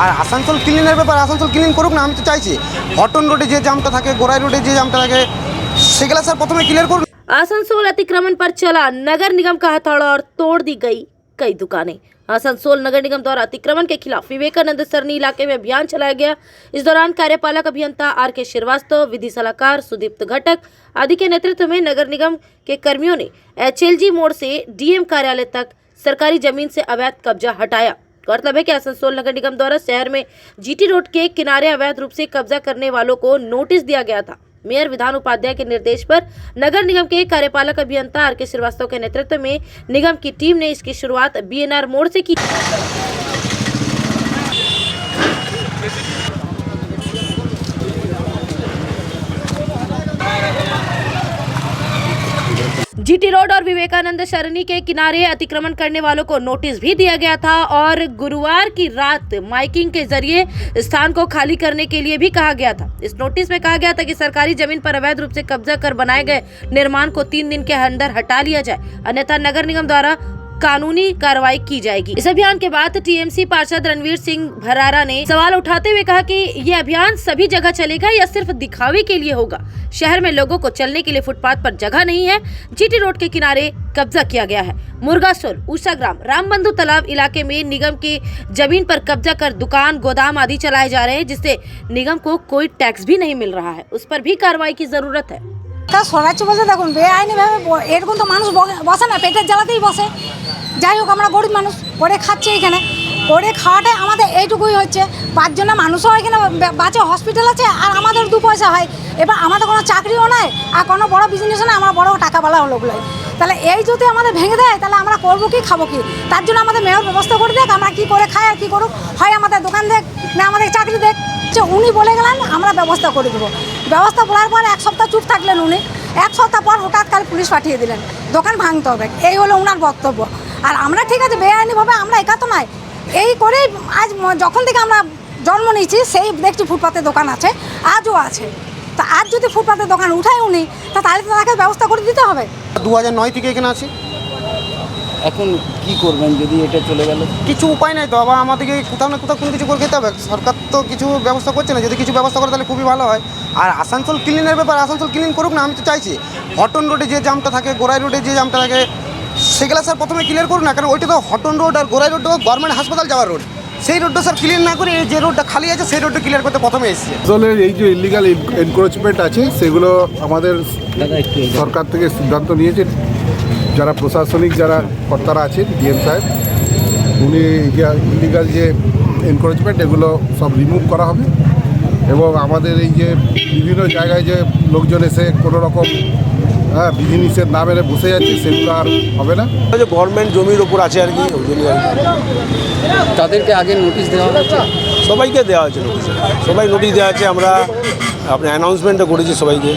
আর আসানসোল ক্লিনের ব্যাপার আসানসোল ক্লিন করুক না, আমি তো চাইছি হটন রোডে যে জামটা থাকে, গোড়াই রোডে যে জামটা থাকে সেগুলো স্যার প্রথমে ক্লিয়ার করুন। आसनसोल अतिक्रमण पर चला नगर निगम का हथौड़ा और तोड़ दी गई कई दुकानें। आसनसोल नगर निगम द्वारा अतिक्रमण के खिलाफ विवेकानंद सरनी इलाके में अभियान चलाया गया। इस दौरान कार्यपालक अभियंता RK श्रीवास्तव, विधि सलाहकार सुदीप्त घटक आदि के नेतृत्व में नगर निगम के कर्मियों ने HLG मोड़ से DM कार्यालय तक सरकारी जमीन से अवैध कब्जा हटाया। गौरतलब है कि आसनसोल नगर निगम द्वारा शहर में GT रोड के किनारे अवैध रूप से कब्जा करने वालों को नोटिस दिया गया था। मेयर विधान उपाध्याय के निर्देश पर नगर निगम के कार्यपालक अभियंता RK श्रीवास्तव के नेतृत्व में निगम की टीम ने इसकी शुरुआत BNR मोड़ से की। GT रोड और विवेकानंद सरनी के किनारे अतिक्रमण करने वालों को नोटिस भी दिया गया था और गुरुवार की रात माइकिंग के जरिए स्थान को खाली करने के लिए भी कहा गया था। इस नोटिस में कहा गया था कि सरकारी जमीन पर अवैध रूप से कब्जा कर बनाए गए निर्माण को 3 दिन के अंदर हटा लिया जाए, अन्यथा नगर निगम द्वारा कानूनी कार्रवाई की जाएगी। इस अभियान के बाद TMC पार्षद रणवीर सिंह भरारा ने सवाल उठाते हुए कहा कि ये अभियान सभी जगह चलेगा या सिर्फ दिखावे के लिए होगा। शहर में लोगों को चलने के लिए फुटपाथ पर जगह नहीं है। GT रोड के किनारे कब्जा किया गया है। मुर्गासोल, उषाग्राम, रामबंधु तालाब इलाके में निगम की जमीन पर कब्जा कर दुकान, गोदाम आदि चलाए जा रहे हैं, जिससे निगम को कोई टैक्स भी नहीं मिल रहा है। उस पर भी कार्रवाई की जरूरत है। সরাচ্ছে বলতে দেখুন বেআইনিভাবে এরকম তো মানুষ বসে না, পেটের জ্বালাতেই বসে। যাই হোক, আমরা গরিব মানুষ করে খাচ্ছি, এখানে করে খাওয়াটাই আমাদের এইটুকুই হচ্ছে। 5 জনের মানুষও এখানে বাঁচে, হসপিটাল আছে, আর আমাদের 2 পয়সা হয়। এবার আমাদের কোনো চাকরিও নাই আর কোনো বড় বিজনেসও নাই, আমরা বড় টাকাওয়ালা লোকগুলোই। তাহলে এই যদি আমাদের ভেঙে দেয় তাহলে আমরা করবো কি, খাবো কি? তার জন্য আমাদের মেয়র ব্যবস্থা করে দেখ, আমরা কি করে খাই আর কি করুক, হয় আমাদের দোকান দেখ না আমাদের চাকরি দেখ। উনি বলে গেলেন আমরা ব্যবস্থা করে দেবো। ব্যবস্থা বলার পর 1 সপ্তাহ চুপ থাকলেন উনি। 1 সপ্তাহ পর হঠাৎ কাল পুলিশ পাঠিয়ে দিলেন, দোকান ভাঙতে হবে, এই হলো ওনার বক্তব্য। আর আমরা ঠিক আছে বেআইনিভাবে আমরা একা তো নয়, এই করেই আজ যখন থেকে আমরা জন্ম নিয়েছি সেই দেখছি ফুটপাতে দোকান আছে, আজও আছে। তা আজ যদি ফুটপাতে দোকান উঠায় উনি, তাহলে তো তাকে ব্যবস্থা করে দিতে হবে। 2009 থেকে এখানে আছি। এখন কি করবেন যদি এটা চলে গেল? কিছু উপায় নাই তো, আবার আমাদেরকে কোথাও না কোথাও কোনো কিছু করে খেতে হবে। সরকার তো কিছু ব্যবস্থা করছে না, যদি কিছু ব্যবস্থা করে তাহলে খুবই ভালো হয়। আর আসানসোল ক্লিনের ব্যাপার আসানসোল ক্লিন করুক না, আমি তো চাইছি হটন রোডে যে জামটা থাকে, গোড়াই রোডে যে জামটা থাকে সেগুলো স্যার প্রথমে ক্লিয়ার করুন না, কারণ ওইটা তো হটন রোড আর গোড়াই রোড গভর্নমেন্ট হাসপাতাল যাওয়ার রোড, সেই রোডটা স্যার ক্লিয়ার না করে যে রোডটা খালি আছে সেই রোডটা ক্লিয়ার করতে প্রথমে এসেছে। আসলে এই যে ইলিগাল এনক্রোচমেন্ট আছে সেগুলো আমাদের সরকার থেকে সিদ্ধান্ত নিয়েছে, যারা প্রশাসনিক যারা কর্তারা আছেন DM সাহেব, উনি ইলিগাল যে এনক্রোচমেন্ট এগুলো সব রিমুভ করা হবে এবং আমাদের এই যে বিভিন্ন জায়গায় যে লোকজন এসে কোনো রকম বিধিনিষেধ না মেনে বসে যাচ্ছে সেগুলো আর হবে না। যে গভর্নমেন্ট জমির ওপর আছে আর কি, ওই জন্য তাদেরকে আগে নোটিশ দেওয়া হচ্ছে, সবাইকে দেওয়া হয়েছে নোটিশ, সবাই নোটিশ দেওয়া আছে। আমরা আপনি অ্যানাউন্সমেন্টও করেছি সবাইকে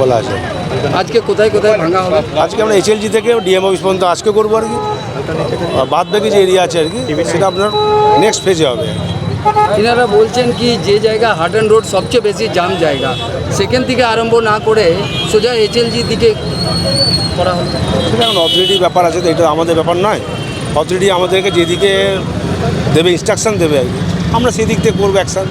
বলা আছে। আজকে কোথায় কোথায় ভাঙা হবে? আজকে আমরা HLG থেকে DM অফিস পর্যন্ত আজকে করবো আর কি, বাদ বাকি যে এরিয়া আছে আর কি সেটা আপনার নেক্সট ফেজে হবে। এনারা বলছেন কি যে জায়গা হাটন রোড সবচেয়ে বেশি জাম জায়গা, সেখান থেকে আরম্ভ না করে সোজা HLG দিকে করা হবে। সেটা এখন অথরিটির ব্যাপার আছে, তো এটা আমাদের ব্যাপার নয়। অথরিটি আমাদেরকে যেদিকে দেবে ইনস্ট্রাকশন দেবে আর কি, আমরা সেই দিক থেকে করবো অ্যাকশন।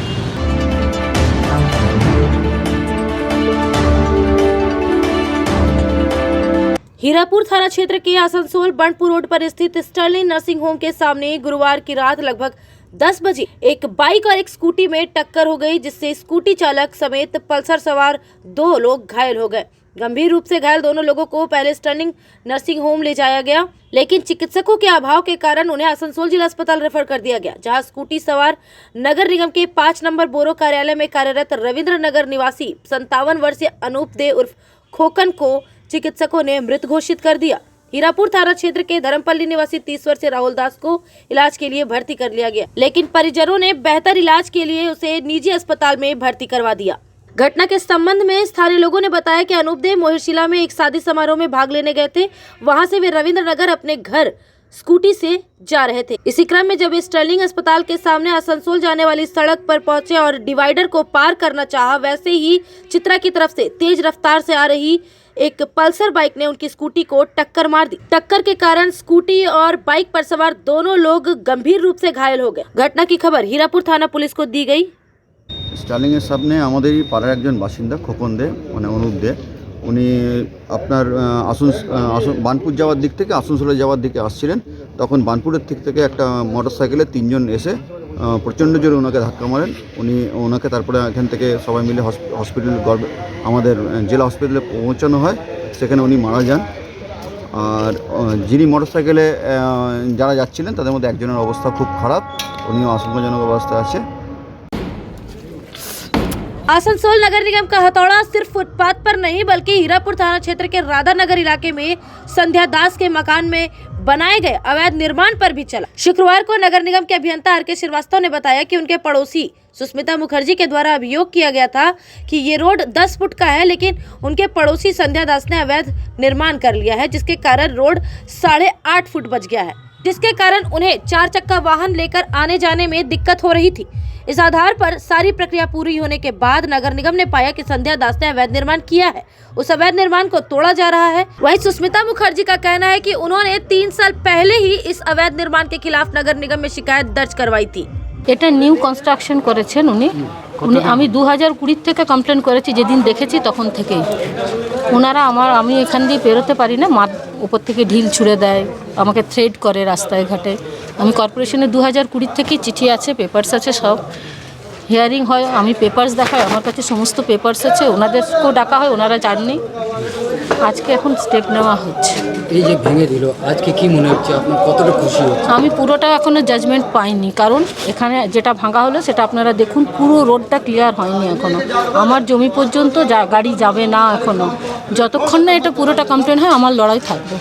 हीरापुर थाना क्षेत्र के आसनसोल बंडपुर रोड पर स्थित स्टर्लिंग नर्सिंग होम के सामने गुरुवार की रात लगभग 10 बजे एक बाइक और एक स्कूटी में टक्कर हो गई, जिससे स्कूटी चालक समेत पल्सर सवार 2 लोग घायल हो गए। गंभीर रूप से घायल दोनों लोगों को पहले स्टर्लिंग नर्सिंग होम ले जाया गया, लेकिन चिकित्सकों के अभाव के कारण उन्हें आसनसोल जिला अस्पताल रेफर कर दिया गया, जहां स्कूटी सवार नगर निगम के 5 नंबर बोरो कार्यालय में कार्यरत रविंद्र नगर निवासी 57 वर्षीय अनूप दे उर्फ खोकन को चिकित्सकों ने मृत घोषित कर दिया। हीरापुर थाना क्षेत्र के धर्मपल्ली निवासी 30 वर्षीय राहुल दास को इलाज के लिए भर्ती कर लिया गया, लेकिन परिजनों ने बेहतर इलाज के लिए उसे निजी अस्पताल में भर्ती करवा दिया। घटना के संबंध में स्थानीय लोगों ने बताया कि अनूप देव मोहिरशिला में एक शादी समारोह में भाग लेने गए थे। वहां से वे रविंद्र नगर अपने घर स्कूटी से जा रहे थे। इसी क्रम में जब स्टर्लिंग अस्पताल के सामने आसनसोल जाने वाली सड़क पर पहुंचे और डिवाइडर को पार करना चाहा, वैसे ही चित्रा की तरफ से तेज रफ्तार से आ रही एक पल्सर बाइक ने उनकी स्कूटी को टक्कर मार दी। टक्कर के कारण स्कूटी और बाइक पर सवार दोनों लोग गंभीर रूप से घायल हो गए। घटना की खबर हीरापुर थाना पुलिस को दी गई। স্টার্লিংয়ের সামনে আমাদেরই পাড়ার একজন বাসিন্দা খোকন দে মানে অনুপ দে, উনি আপনার বানপুর যাওয়ার দিক থেকে আসানসোলে যাওয়ার দিকে আসছিলেন। তখন বানপুরের দিক থেকে একটা মোটরসাইকেলে তিনজন এসে প্রচণ্ড জোরে ওনাকে ধাক্কা মারেন। ওনাকে তারপরে এখান থেকে সবাই মিলে হসপিটাল আমাদের জেলা হসপিটালে পৌঁছানো হয়, সেখানে উনি মারা যান। আর যিনি মোটরসাইকেলে যারা যাচ্ছিলেন তাদের মধ্যে একজনের অবস্থা খুব খারাপ, উনিও আশঙ্কাজনক অবস্থায় আছে। आसनसोल नगर निगम का हथौड़ा सिर्फ फुटपाथ पर नहीं बल्कि हीरापुर थाना क्षेत्र के राधा नगर इलाके में संध्या दास के मकान में बनाए गए अवैध निर्माण पर भी चला। शुक्रवार को नगर निगम के अभियंता आर के श्रीवास्तव ने बताया कि उनके पड़ोसी सुस्मिता मुखर्जी के द्वारा अभियोग किया गया था कि ये रोड 10 फुट का है, लेकिन उनके पड़ोसी संध्या दास ने अवैध निर्माण कर लिया है, जिसके कारण रोड 8.5 फुट बच गया है, जिसके कारण उन्हें 4 चक्का वाहन लेकर आने जाने में दिक्कत हो रही थी। इस आधार पर सारी प्रक्रिया पूरी होने के बाद नगर निगम ने पाया कि संध्या दास ने अवैध निर्माण किया है, उस अवैध निर्माण को तोड़ा जा रहा है। वहीं सुस्मिता मुखर्जी का कहना है कि उन्होंने 3 साल पहले ही इस अवैध निर्माण के खिलाफ नगर निगम में शिकायत दर्ज करवाई थी। এটা নিউ কনস্ট্রাকশন করেছেন উনি। আমি 2020 থেকে কমপ্লেন করেছি, যেদিন দেখেছি তখন থেকেই ওনারা আমি এখান দিয়ে বেরোতে পারি না, উপর থেকে ঢিল ছুঁড়ে দেয়, আমাকে থ্রেট করে রাস্তায় ঘাটে। আমি কর্পোরেশনে 2020 থেকেই চিঠি আছে, পেপারস আছে, সব হিয়ারিং হয়, আমি পেপারস দেখাই, আমার কাছে সমস্ত পেপারস আছে, ওনাদেরকেও ডাকা হয়, ওনারা জাননি। আজকে এখন স্টেপ নেওয়া হচ্ছে। এই যে ভেঙে দিল, আজকে কি মনে হচ্ছে আপনার, কতটা খুশি হচ্ছে? আমি পুরোটা এখনো জাজমেন্ট পাইনি, কারণ এখানে যেটা ভাঙা হলো সেটা আপনারা দেখুন, পুরো রোডটা ক্লিয়ার হয়নি এখনো। আমার জমি পর্যন্ত গাড়ি যাবে না এখনো, যতক্ষণ না এটা পুরোটা কমপ্লেন হয় আমার লড়াই থাকবে।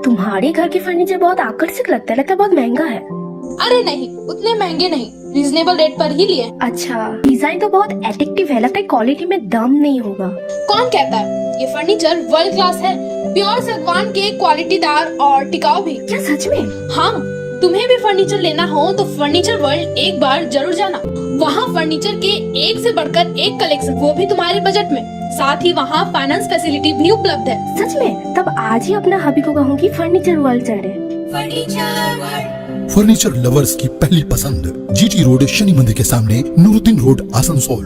तुम्हारे घर के फर्नीचर बहुत आकर्षक लगता है बहुत महंगा है। अरे नहीं, उतने महंगे नहीं, रीजनेबल रेट पर ही लिए। अच्छा, डिजाइन तो बहुत एट्रैक्टिव है, लगता है क्वालिटी में दम नहीं होगा। कौन कहता है? ये फर्नीचर वर्ल्ड क्लास है, प्योर सागवान के, क्वालिटीदार और टिकाऊ भी। क्या सच में? हाँ, तुम्हें भी फर्नीचर लेना हो तो फर्नीचर वर्ल्ड एक बार जरूर जाना। वहाँ फर्नीचर के एक से बढ़कर एक कलेक्शन, वो भी तुम्हारे बजट में। साथ ही वहाँ फाइनेंस फैसिलिटी भी उपलब्ध है। सच में? तब आज ही अपना हबी को कहूँगी फर्नीचर वर्ल्ड चढ़े। फर्नीचर लवर्स की पहली पसंद, जीटी रोड, शनि मंदिर के सामने, Nooruddin road, Asansol.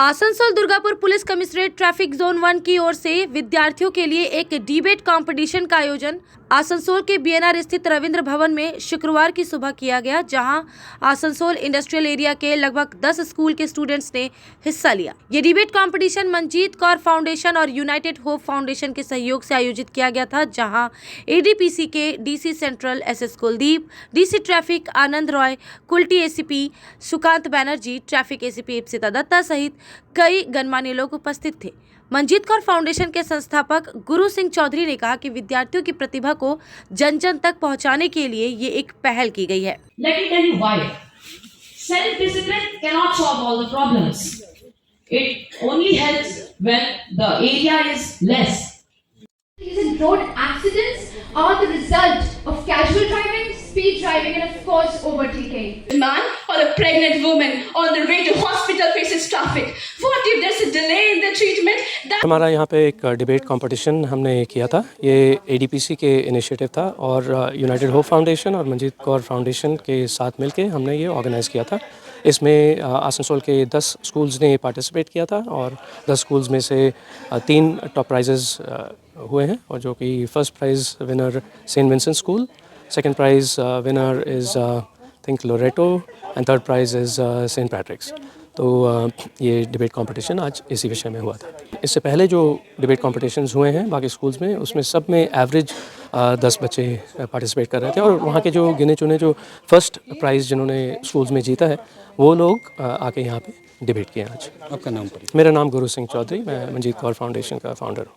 Asansol Durgapur police commissionerate traffic zone 1 की ओर से विद्यार्थियों के लिए एक डिबेट कंपटीशन का आयोजन आसनसोल के बीएनआर स्थित रविंद्र भवन में शुक्रवार की सुबह किया गया, जहां आसनसोल इंडस्ट्रियल एरिया के लगभग 10 स्कूल के स्टूडेंट्स ने हिस्सा लिया। ये debate competition Manjeet Kaur foundation और यूनाइटेड होप फाउंडेशन के सहयोग से आयोजित किया गया था, जहां एडीपीसी के DC central SS Kuldeep, DC traffic Anand Roy, Kulti ACP Sukant Banerjee, traffic ACP Ipsita Dutta सहित कई गणमान्य लोग उपस्थित थे। मंजीत कौर फाउंडेशन के संस्थापक गुरु सिंह चौधरी ने कहा कि विद्यार्थियों की प्रतिभा को जन जन तक पहुंचाने के लिए ये एक पहल की गई है। Let me tell you why. Self-discipline cannot solve all the problems. It only helps when the area is less. Road accidents are the result of casual driving, speed driving, and of course overtaking. A man or a pregnant woman on the way to hospital faces traffic. What if there's a delay in the treatment? हमारा यहाँ पे एक debate competition हमने किया था। ये ADPC के initiative था और यूनाइटेड होप फाउंडेशन और मंजीत कौर फाउंडेशन के साथ मिलके हमने ये ऑर्गेनाइज़ किया था। इसमें आसनसोल के 10 स्कूल्स ने पार्टिसिपेट किया था और 10 स्कूल्स में से 3 टॉप प्राइजेस हुए हैं, और जो कि first prize winner Saint Vincent school, second prize winner is think Loreto and third prize is Saint Patrick's. तो ये डिबेट कंपटीशन आज इसी विषय में हुआ था। इससे पहले जो डिबेट कंपटीशंस हुए हैं बाकी स्कूल्स में, उसमें सब में एवरेज 10 बच्चे पार्टिसिपेट कर रहे थे, और वहाँ के जो गिने चुने जो फर्स्ट प्राइज़ जिन्होंने स्कूल्स में जीता है वो लोग आके यहाँ पे डिबेट किए आज। आपका नाम? मेरा नाम गुरु सिंह चौधरी, मैं मंजीत कौर फाउंडेशन का फाउंडर हूँ।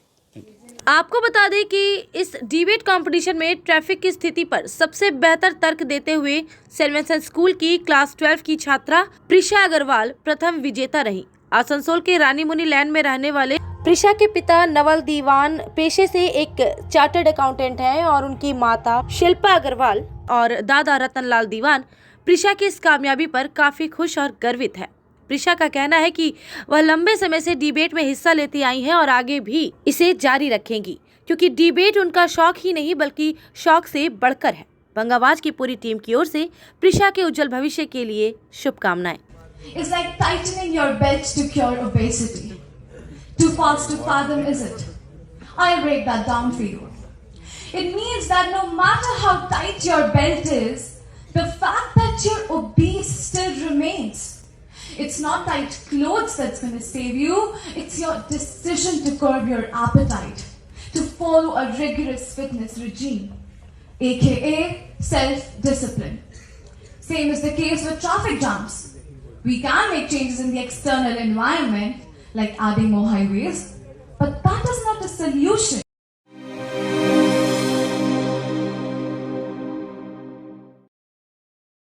आपको बता दें कि इस डिबेट कंपटीशन में ट्रैफिक की स्थिति पर सबसे बेहतर तर्क देते हुए सेंट विंसेंट स्कूल की क्लास 12 की छात्रा प्रिशा अग्रवाल प्रथम विजेता रही। आसनसोल के रानी मुनि लैंड में रहने वाले प्रिशा के पिता नवल दीवान पेशे से एक चार्टर्ड अकाउंटेंट हैं और उनकी माता शिल्पा अग्रवाल और दादा रतन लाल दीवान प्रिशा की इस कामयाबी पर काफी खुश और गर्वित है। प्रिशा का कहना है कि वह लंबे समय से डिबेट में हिस्सा लेती आई हैं और आगे भी इसे जारी रखेंगी, क्योंकि डिबेट उनका शौक ही नहीं बल्कि शौक से बढ़कर है। बंगावाज की पूरी टीम की ओर से प्रिशा के उज्जवल भविष्य के लिए शुभकामनाएं। It's like tightening your belt to cure obesity. Too fast to fathom, is it? I'll break that down for you. It means that no matter how tight your belt is, the fact that you're obese still remains. It's not tight clothes that's going to save you, it's your decision to curb your appetite, to follow a rigorous fitness regime, aka self-discipline. Same is the case with traffic jams. We can make changes in the external environment, like adding more highways, but that is not a solution.